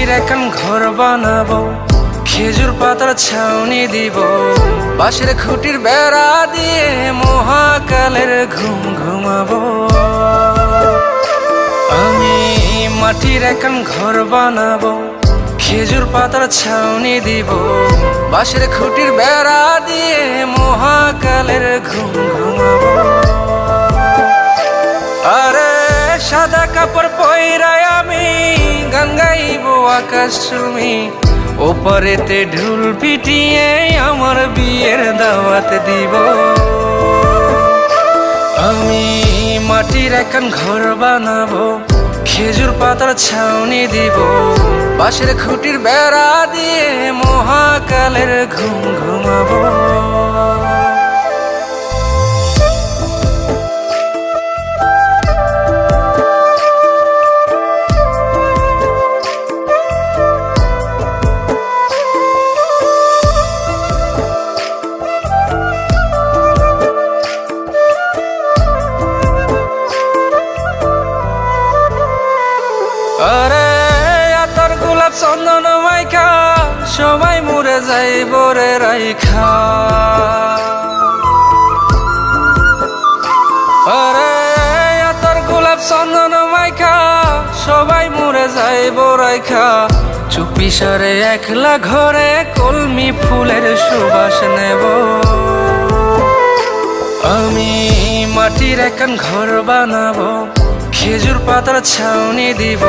মাটির একখান ঘর বানাবো, খেজুর পাতার ছাউনি দিব, বাঁশের খুঁটির বেড়া দিয়ে মহাকালের ঘুম ঘুমাবো। আমি মাটির একখান ঘর বানাবো, খেজুর পাতার ছাউনি দিব, বাঁশের খুঁটির বেড়া দিয়ে মহাকালের ঘুম ঘুমাবো। আরে সাদা কাপড় পইরায় আমি গান গাইবো আকাশ চুমি, ওপারেতে ঢোল পিটিয়ে আমার বিয়ের দাওয়াত দিব। আমি মাটির একখান ঘর বানাবো, খেজুর পাতার ছাউনি দিব, বাঁশের খুঁটির বেড়া দিয়ে মহাকালের ঘুম ঘুমাবো। আরে আতর গোলাপ চন্দন মাইখা সবাই মরে যাইব রে রাইখা। আরে আতর গোলাপ চন্দন মাইখা সবাই মরে যাইব রাইখা, চুপি সারে একলা ঘরে কলমি ফুলের সুবাস নেব। আমি মাটির একখান ঘর বানাবো, খেজুর পাতার ছাউনি দিব,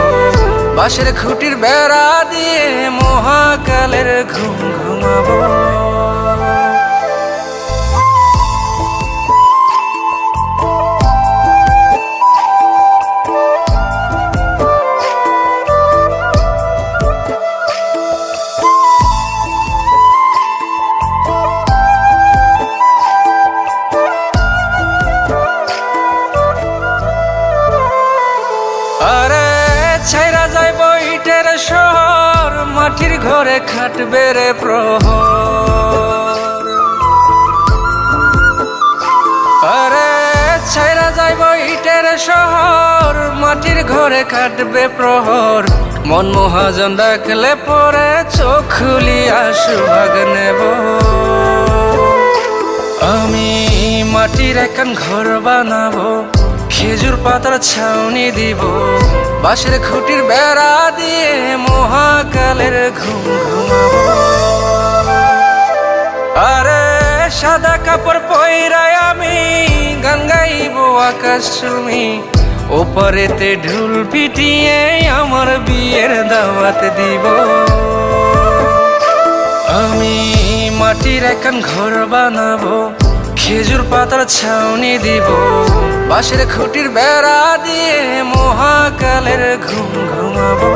বাঁশের খুঁটির বেড়া দিয়ে মহাকালের ঘুম ঘুমাবো। আরে ছাইরা যাইব ইটের শহর, মাটির ঘরে খাটবে রে প্রহর। আরে ছাইরা যাইব ইটের শহর, মাটির ঘরে খাটবে প্রহর, মন মহাজন ডাকলে পরে চোখ খুলিয়া সুভাগ নেব। আমি মাটির একখান ঘর বানাবো, খেজুর পাতার ছাউনি দিব, বাঁশের খুঁটির বেড়া দিয়ে মহাকালের ঘুম ঘুমাবো। আরে সাদা কাপড় পইরায় আমি গান গাইবো আকাশ চুমি, ওপারেতে ঢোল পিটিয়ে আমার বিয়ের দাওয়াত দিব। আমি মাটির একখান ঘর বানাবো, খেজুর পাতার ছাউনি দিব, বাঁশের খুঁটির বেড়া দিয়ে মহাকালের ঘুম ঘুমাবো।